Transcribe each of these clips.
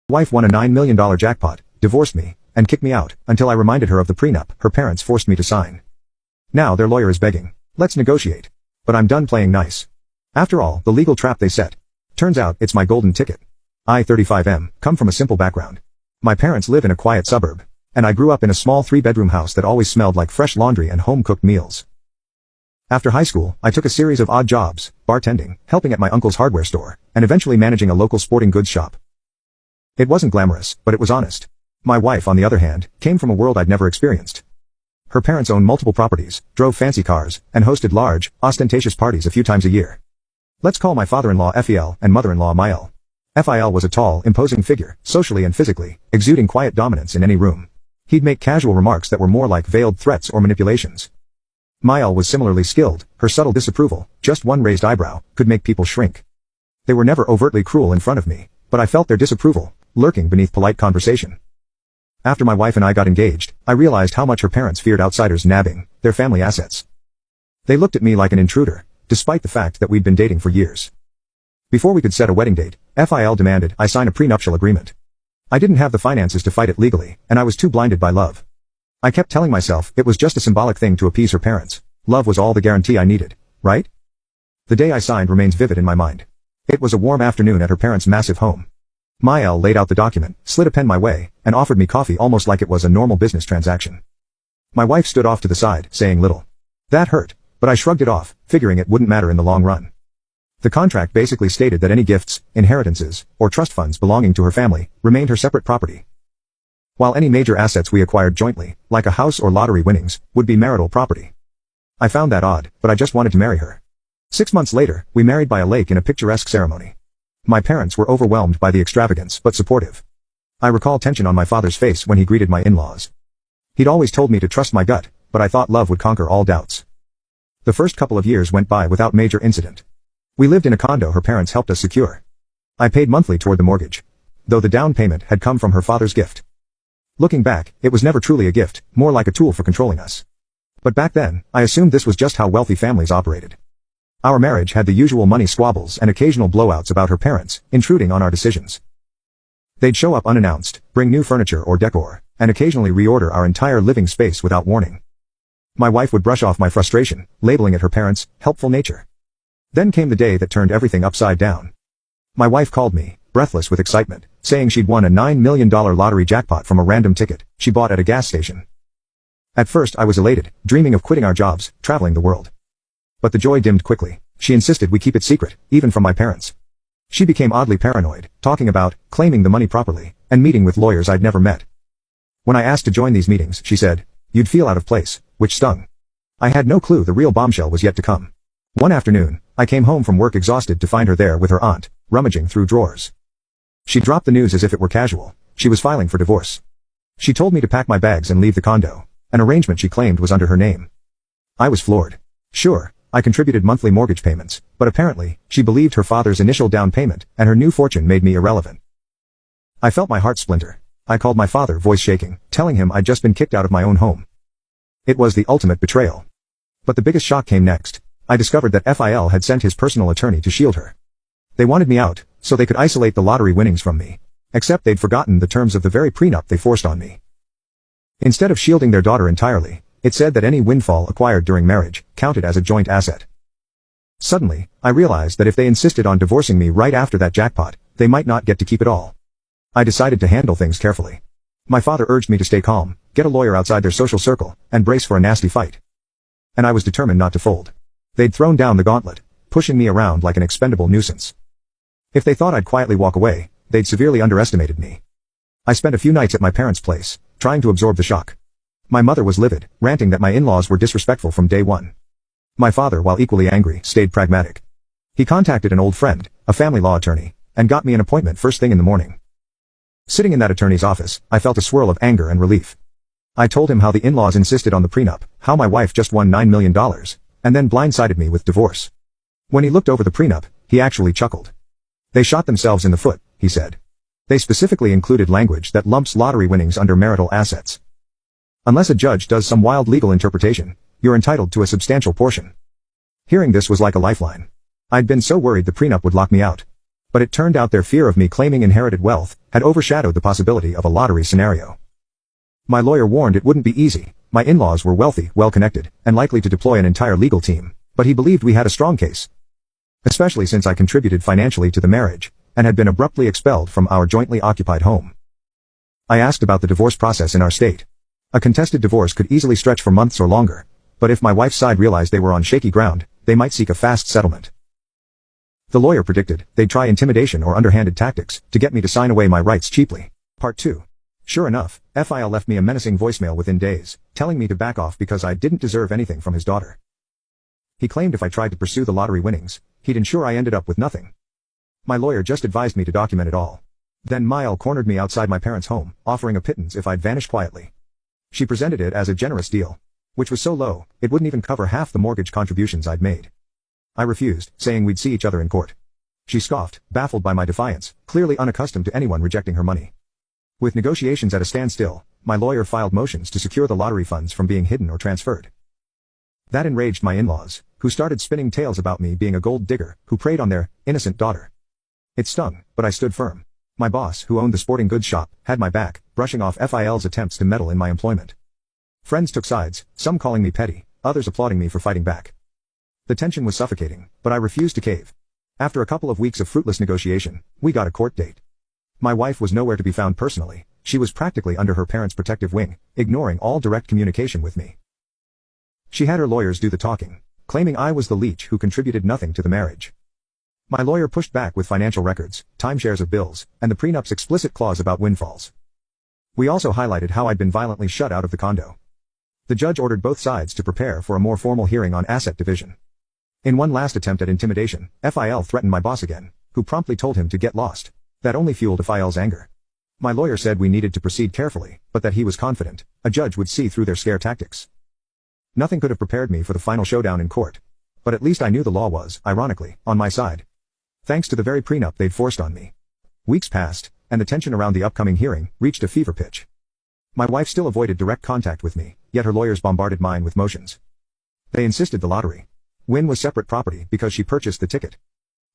Wife won a $9 million jackpot, divorced me, and kicked me out, until I reminded her of the prenup her parents forced me to sign. Now their lawyer is begging. Let's negotiate. But I'm done playing nice. After all, the legal trap they set. Turns out, it's my golden ticket. I, 35M, come from a simple background. My parents live in a quiet suburb. And I grew up in a small 3-bedroom house that always smelled like fresh laundry and home-cooked meals. After high school, I took a series of odd jobs, bartending, helping at my uncle's hardware store, and eventually managing a local sporting goods shop. It wasn't glamorous, but it was honest. My wife, on the other hand, came from a world I'd never experienced. Her parents owned multiple properties, drove fancy cars, and hosted large, ostentatious parties a few times a year. Let's call my father-in-law Phil and mother-in-law Mael. Phil was a tall, imposing figure, socially and physically, exuding quiet dominance in any room. He'd make casual remarks that were more like veiled threats or manipulations. Mael was similarly skilled, her subtle disapproval, just one raised eyebrow, could make people shrink. They were never overtly cruel in front of me, but I felt their disapproval, lurking beneath polite conversation. After my wife and I got engaged, I realized how much her parents feared outsiders nabbing their family assets. They looked at me like an intruder, despite the fact that we'd been dating for years. Before we could set a wedding date, Phil demanded I sign a prenuptial agreement. I didn't have the finances to fight it legally, and I was too blinded by love. I kept telling myself it was just a symbolic thing to appease her parents. Love was all the guarantee I needed, right? The day I signed remains vivid in my mind. It was a warm afternoon at her parents' massive home. Mael laid out the document, slid a pen my way, and offered me coffee almost like it was a normal business transaction. My wife stood off to the side, saying little. That hurt, but I shrugged it off, figuring it wouldn't matter in the long run. The contract basically stated that any gifts, inheritances, or trust funds belonging to her family remained her separate property. While any major assets we acquired jointly, like a house or lottery winnings, would be marital property. I found that odd, but I just wanted to marry her. 6 months later, we married by a lake in a picturesque ceremony. My parents were overwhelmed by the extravagance, but supportive. I recall tension on my father's face when he greeted my in-laws. He'd always told me to trust my gut, but I thought love would conquer all doubts. The first couple of years went by without major incident. We lived in a condo her parents helped us secure. I paid monthly toward the mortgage, though the down payment had come from her father's gift. Looking back, it was never truly a gift, more like a tool for controlling us. But back then, I assumed this was just how wealthy families operated. Our marriage had the usual money squabbles and occasional blowouts about her parents, intruding on our decisions. They'd show up unannounced, bring new furniture or decor, and occasionally reorder our entire living space without warning. My wife would brush off my frustration, labeling it her parents' helpful nature. Then came the day that turned everything upside down. My wife called me, breathless with excitement, saying she'd won a $9 million lottery jackpot from a random ticket she bought at a gas station. At first I was elated, dreaming of quitting our jobs, traveling the world. But the joy dimmed quickly. She insisted we keep it secret, even from my parents. She became oddly paranoid, talking about claiming the money properly, and meeting with lawyers I'd never met. When I asked to join these meetings, she said, "You'd feel out of place," which stung. I had no clue the real bombshell was yet to come. One afternoon, I came home from work exhausted to find her there with her aunt, rummaging through drawers. She dropped the news as if it were casual. She was filing for divorce. She told me to pack my bags and leave the condo, an arrangement she claimed was under her name. I was floored. Sure, I contributed monthly mortgage payments, but apparently, she believed her father's initial down payment and her new fortune made me irrelevant. I felt my heart splinter. I called my father, voice shaking, telling him I'd just been kicked out of my own home. It was the ultimate betrayal. But the biggest shock came next. I discovered that Phil had sent his personal attorney to shield her. They wanted me out, so they could isolate the lottery winnings from me. Except they'd forgotten the terms of the very prenup they forced on me. Instead of shielding their daughter entirely, it said that any windfall acquired during marriage counted as a joint asset. Suddenly, I realized that if they insisted on divorcing me right after that jackpot, they might not get to keep it all. I decided to handle things carefully. My father urged me to stay calm, get a lawyer outside their social circle, and brace for a nasty fight. And I was determined not to fold. They'd thrown down the gauntlet, pushing me around like an expendable nuisance. If they thought I'd quietly walk away, they'd severely underestimated me. I spent a few nights at my parents' place, trying to absorb the shock. My mother was livid, ranting that my in-laws were disrespectful from day one. My father, while equally angry, stayed pragmatic. He contacted an old friend, a family law attorney, and got me an appointment first thing in the morning. Sitting in that attorney's office, I felt a swirl of anger and relief. I told him how the in-laws insisted on the prenup, how my wife just won $9 million, and then blindsided me with divorce. When he looked over the prenup, he actually chuckled. They shot themselves in the foot, he said. They specifically included language that lumps lottery winnings under marital assets. Unless a judge does some wild legal interpretation, you're entitled to a substantial portion. Hearing this was like a lifeline. I'd been so worried the prenup would lock me out. But it turned out their fear of me claiming inherited wealth had overshadowed the possibility of a lottery scenario. My lawyer warned it wouldn't be easy. My in-laws were wealthy, well-connected, and likely to deploy an entire legal team, but he believed we had a strong case. Especially since I contributed financially to the marriage, and had been abruptly expelled from our jointly occupied home. I asked about the divorce process in our state. A contested divorce could easily stretch for months or longer, but if my wife's side realized they were on shaky ground, they might seek a fast settlement. The lawyer predicted they'd try intimidation or underhanded tactics to get me to sign away my rights cheaply. Part 2. Sure enough, FIL left me a menacing voicemail within days, telling me to back off because I didn't deserve anything from his daughter. He claimed if I tried to pursue the lottery winnings, he'd ensure I ended up with nothing. My lawyer just advised me to document it all. Then Mael cornered me outside my parents' home, offering a pittance if I'd vanish quietly. She presented it as a generous deal, which was so low, it wouldn't even cover half the mortgage contributions I'd made. I refused, saying we'd see each other in court. She scoffed, baffled by my defiance, clearly unaccustomed to anyone rejecting her money. With negotiations at a standstill, my lawyer filed motions to secure the lottery funds from being hidden or transferred. That enraged my in-laws, who started spinning tales about me being a gold digger who preyed on their innocent daughter. It stung, but I stood firm. My boss, who owned the sporting goods shop, had my back, brushing off FIL's attempts to meddle in my employment. Friends took sides, some calling me petty, others applauding me for fighting back. The tension was suffocating, but I refused to cave. After a couple of weeks of fruitless negotiation, we got a court date. My wife was nowhere to be found personally. She was practically under her parents' protective wing, ignoring all direct communication with me. She had her lawyers do the talking, claiming I was the leech who contributed nothing to the marriage. My lawyer pushed back with financial records, timeshares of bills, and the prenup's explicit clause about windfalls. We also highlighted how I'd been violently shut out of the condo. The judge ordered both sides to prepare for a more formal hearing on asset division. In one last attempt at intimidation, FIL threatened my boss again, who promptly told him to get lost. That only fueled FIL's anger. My lawyer said we needed to proceed carefully, but that he was confident a judge would see through their scare tactics. Nothing could have prepared me for the final showdown in court. But at least I knew the law was, ironically, on my side. Thanks to the very prenup they'd forced on me. Weeks passed, and the tension around the upcoming hearing reached a fever pitch. My wife still avoided direct contact with me, yet her lawyers bombarded mine with motions. They insisted the lottery win was separate property because she purchased the ticket,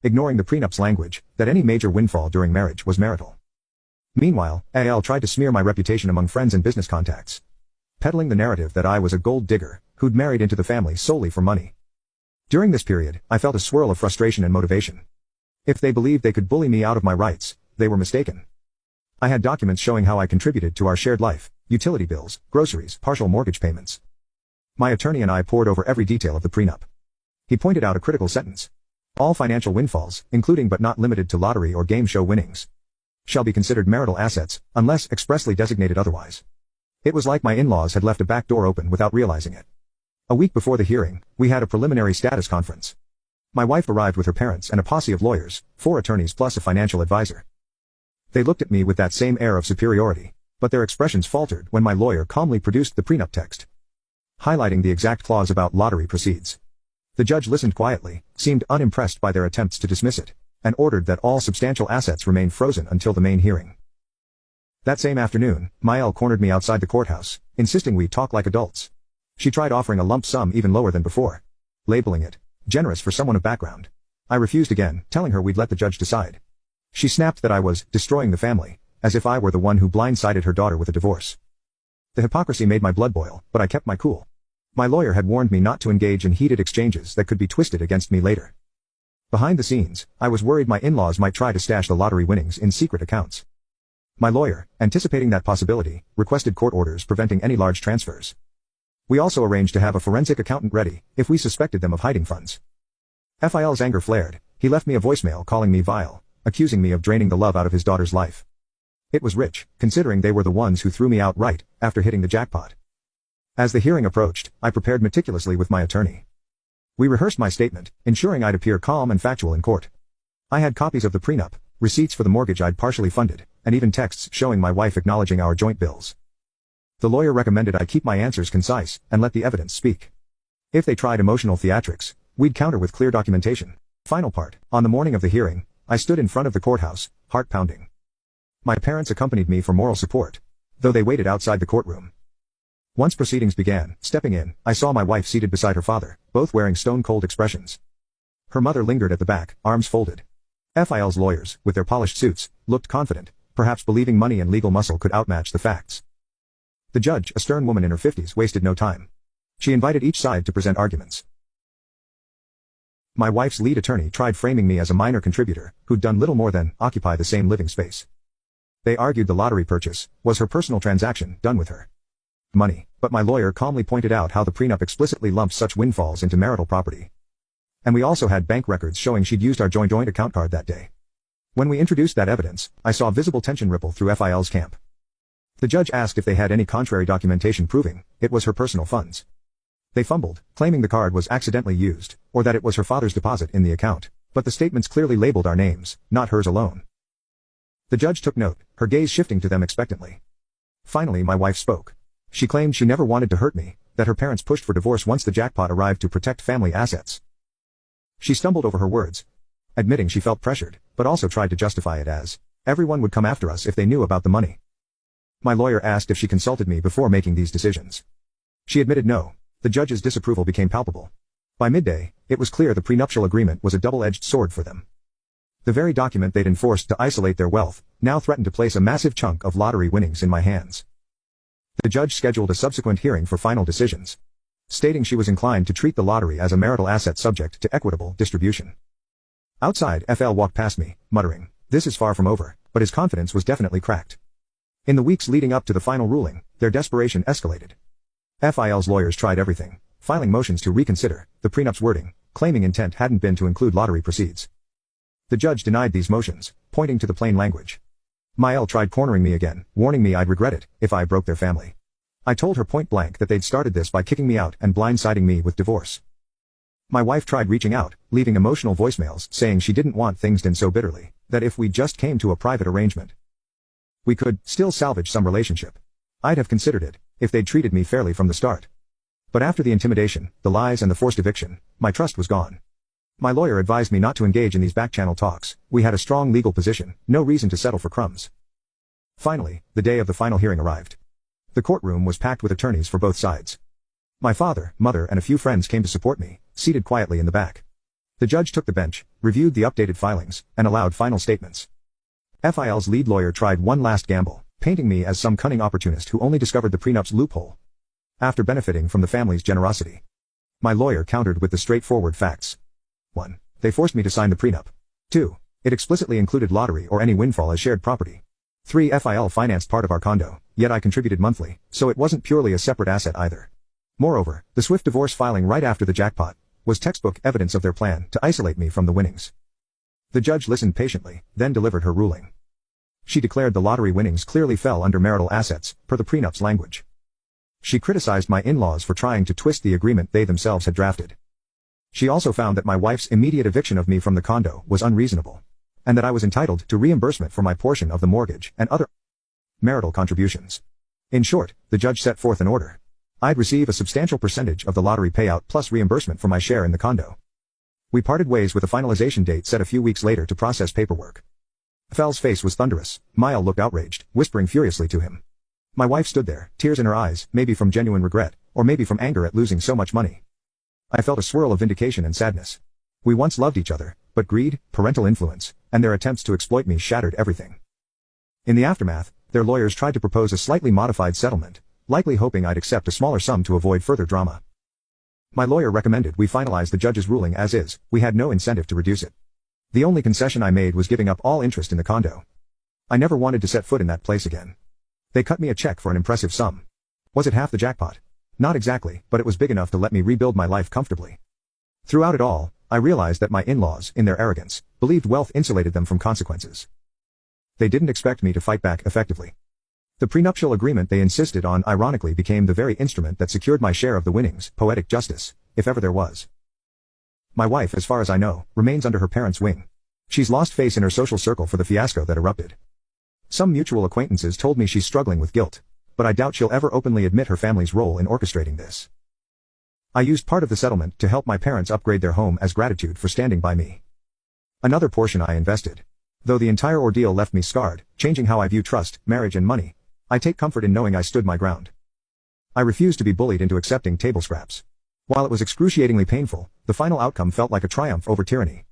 ignoring the prenup's language, that any major windfall during marriage was marital. Meanwhile, AL tried to smear my reputation among friends and business contacts, peddling the narrative that I was a gold digger who'd married into the family solely for money. During this period, I felt a swirl of frustration and motivation. If they believed they could bully me out of my rights, they were mistaken. I had documents showing how I contributed to our shared life, utility bills, groceries, partial mortgage payments. My attorney and I pored over every detail of the prenup. He pointed out a critical sentence. All financial windfalls, including but not limited to lottery or game show winnings, shall be considered marital assets, unless expressly designated otherwise. It was like my in-laws had left a back door open without realizing it. A week before the hearing, we had a preliminary status conference. My wife arrived with her parents and a posse of lawyers, 4 attorneys plus a financial advisor. They looked at me with that same air of superiority, but their expressions faltered when my lawyer calmly produced the prenup text, highlighting the exact clause about lottery proceeds. The judge listened quietly, seemed unimpressed by their attempts to dismiss it, and ordered that all substantial assets remain frozen until the main hearing. That same afternoon, Mael cornered me outside the courthouse, insisting we talk like adults. She tried offering a lump sum even lower than before, labeling it generous for someone of background. I refused again, telling her we'd let the judge decide. She snapped that I was destroying the family, as if I were the one who blindsided her daughter with a divorce. The hypocrisy made my blood boil, but I kept my cool. My lawyer had warned me not to engage in heated exchanges that could be twisted against me later. Behind the scenes, I was worried my in-laws might try to stash the lottery winnings in secret accounts. My lawyer, anticipating that possibility, requested court orders preventing any large transfers. We also arranged to have a forensic accountant ready, if we suspected them of hiding funds. FIL's anger flared. He left me a voicemail calling me vile, accusing me of draining the love out of his daughter's life. It was rich, considering they were the ones who threw me out right after hitting the jackpot. As the hearing approached, I prepared meticulously with my attorney. We rehearsed my statement, ensuring I'd appear calm and factual in court. I had copies of the prenup, receipts for the mortgage I'd partially funded, and even texts showing my wife acknowledging our joint bills. The lawyer recommended I keep my answers concise and let the evidence speak. If they tried emotional theatrics, we'd counter with clear documentation. Final part. On the morning of the hearing, I stood in front of the courthouse, heart pounding. My parents accompanied me for moral support, though they waited outside the courtroom. Once proceedings began, stepping in, I saw my wife seated beside her father, both wearing stone-cold expressions. Her mother lingered at the back, arms folded. FIL's lawyers, with their polished suits, looked confident, perhaps believing money and legal muscle could outmatch the facts. The judge, a stern woman in her 50s, wasted no time. She invited each side to present arguments. My wife's lead attorney tried framing me as a minor contributor, who'd done little more than occupy the same living space. They argued the lottery purchase was her personal transaction, done with her money, but my lawyer calmly pointed out how the prenup explicitly lumped such windfalls into marital property. And we also had bank records showing she'd used our joint account card that day. When we introduced that evidence, I saw visible tension ripple through FIL's camp. The judge asked if they had any contrary documentation proving it was her personal funds. They fumbled, claiming the card was accidentally used, or that it was her father's deposit in the account, but the statements clearly labeled our names, not hers alone. The judge took note, her gaze shifting to them expectantly. Finally, my wife spoke. She claimed she never wanted to hurt me, that her parents pushed for divorce once the jackpot arrived to protect family assets. She stumbled over her words, admitting she felt pressured, but also tried to justify it as, everyone would come after us if they knew about the money. My lawyer asked if she consulted me before making these decisions. She admitted no. The judge's disapproval became palpable. By midday, it was clear the prenuptial agreement was a double-edged sword for them. The very document they'd enforced to isolate their wealth, now threatened to place a massive chunk of lottery winnings in my hands. The judge scheduled a subsequent hearing for final decisions, stating she was inclined to treat the lottery as a marital asset subject to equitable distribution. Outside, FL walked past me, muttering, "This is far from over," but his confidence was definitely cracked. In the weeks leading up to the final ruling, their desperation escalated. FIL's lawyers tried everything, filing motions to reconsider the prenup's wording, claiming intent hadn't been to include lottery proceeds. The judge denied these motions, pointing to the plain language. Mael tried cornering me again, warning me I'd regret it if I broke their family. I told her point blank that they'd started this by kicking me out and blindsiding me with divorce. My wife tried reaching out, leaving emotional voicemails saying she didn't want things done so bitterly, that if we just came to a private arrangement, we could still salvage some relationship. I'd have considered it, if they'd treated me fairly from the start. But after the intimidation, the lies and the forced eviction, my trust was gone. My lawyer advised me not to engage in these back-channel talks. We had a strong legal position, no reason to settle for crumbs. Finally, the day of the final hearing arrived. The courtroom was packed with attorneys for both sides. My father, mother and a few friends came to support me, seated quietly in the back. The judge took the bench, reviewed the updated filings, and allowed final statements. FIL's lead lawyer tried one last gamble, painting me as some cunning opportunist who only discovered the prenup's loophole after benefiting from the family's generosity. My lawyer countered with the straightforward facts. 1. They forced me to sign the prenup. 2. It explicitly included lottery or any windfall as shared property. 3. FIL financed part of our condo, yet I contributed monthly, so it wasn't purely a separate asset either. Moreover, the swift divorce filing right after the jackpot was textbook evidence of their plan to isolate me from the winnings. The judge listened patiently, then delivered her ruling. She declared the lottery winnings clearly fell under marital assets, per the prenup's language. She criticized my in-laws for trying to twist the agreement they themselves had drafted. She also found that my wife's immediate eviction of me from the condo was unreasonable, and that I was entitled to reimbursement for my portion of the mortgage and other marital contributions. In short, the judge set forth an order. I'd receive a substantial percentage of the lottery payout plus reimbursement for my share in the condo. We parted ways with a finalization date set a few weeks later to process paperwork. FIL's face was thunderous. Mael looked outraged, whispering furiously to him. My wife stood there, tears in her eyes, maybe from genuine regret, or maybe from anger at losing so much money. I felt a swirl of vindication and sadness. We once loved each other, but greed, parental influence, and their attempts to exploit me shattered everything. In the aftermath, their lawyers tried to propose a slightly modified settlement, likely hoping I'd accept a smaller sum to avoid further drama. My lawyer recommended we finalize the judge's ruling as is. We had no incentive to reduce it. The only concession I made was giving up all interest in the condo. I never wanted to set foot in that place again. They cut me a check for an impressive sum. Was it half the jackpot? Not exactly, but it was big enough to let me rebuild my life comfortably. Throughout it all, I realized that my in-laws, in their arrogance, believed wealth insulated them from consequences. They didn't expect me to fight back effectively. The prenuptial agreement they insisted on ironically became the very instrument that secured my share of the winnings, poetic justice, if ever there was. My wife, as far as I know, remains under her parents' wing. She's lost face in her social circle for the fiasco that erupted. Some mutual acquaintances told me she's struggling with guilt, but I doubt she'll ever openly admit her family's role in orchestrating this. I used part of the settlement to help my parents upgrade their home as gratitude for standing by me. Another portion I invested. Though the entire ordeal left me scarred, changing how I view trust, marriage and money, I take comfort in knowing I stood my ground. I refused to be bullied into accepting table scraps. While it was excruciatingly painful, the final outcome felt like a triumph over tyranny.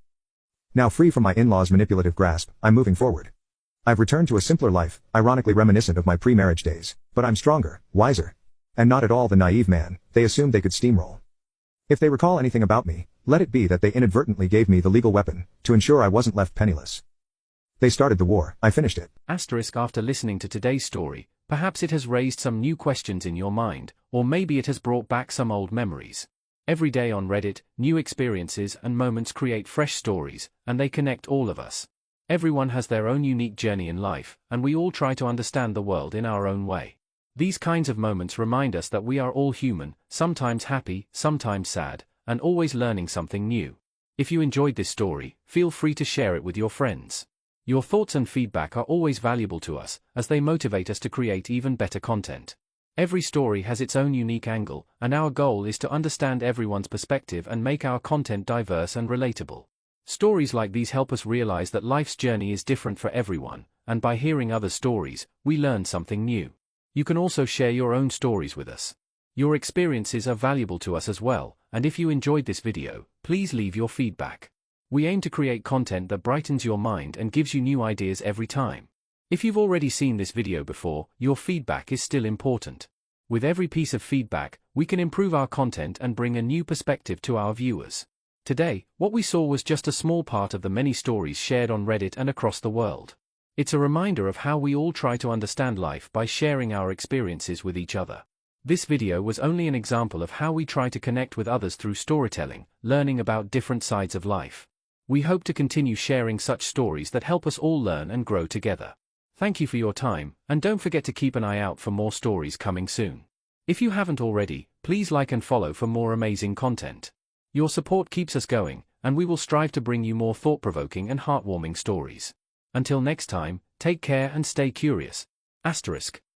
Now free from my in-laws' manipulative grasp, I'm moving forward. I've returned to a simpler life, ironically reminiscent of my pre-marriage days, but I'm stronger, wiser. And not at all the naive man they assumed they could steamroll. If they recall anything about me, let it be that they inadvertently gave me the legal weapon to ensure I wasn't left penniless. They started the war, I finished it. After listening to today's story, perhaps it has raised some new questions in your mind, or maybe it has brought back some old memories. Every day on Reddit, new experiences and moments create fresh stories, and they connect all of us. Everyone has their own unique journey in life, and we all try to understand the world in our own way. These kinds of moments remind us that we are all human, sometimes happy, sometimes sad, and always learning something new. If you enjoyed this story, feel free to share it with your friends. Your thoughts and feedback are always valuable to us, as they motivate us to create even better content. Every story has its own unique angle, and our goal is to understand everyone's perspective and make our content diverse and relatable. Stories like these help us realize that life's journey is different for everyone, and by hearing other stories, we learn something new. You can also share your own stories with us. Your experiences are valuable to us as well, and if you enjoyed this video, please leave your feedback. We aim to create content that brightens your mind and gives you new ideas every time. If you've already seen this video before, your feedback is still important. With every piece of feedback, we can improve our content and bring a new perspective to our viewers. Today, what we saw was just a small part of the many stories shared on Reddit and across the world. It's a reminder of how we all try to understand life by sharing our experiences with each other. This video was only an example of how we try to connect with others through storytelling, learning about different sides of life. We hope to continue sharing such stories that help us all learn and grow together. Thank you for your time, and don't forget to keep an eye out for more stories coming soon. If you haven't already, please like and follow for more amazing content. Your support keeps us going, and we will strive to bring you more thought-provoking and heartwarming stories. Until next time, take care and stay curious. *.